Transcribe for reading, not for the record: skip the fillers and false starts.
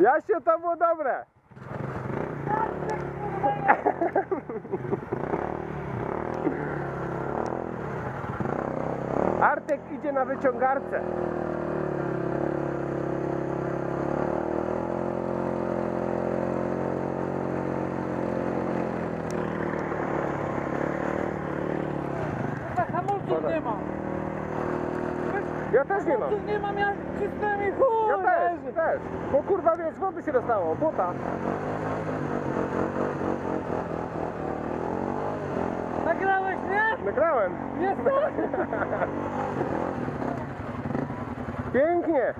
Jasiu, to było dobre. Artek idzie na wyciągarce. Hamulców nie ma. Ja też nie mam. Hamulców nie mam, ja cisnąłem i chuj. Ja leży. też. Bo kurwa wiesz, wody się dostało, błota. Nagrałeś mnie? Nagrałem. Jest to? Pięknie.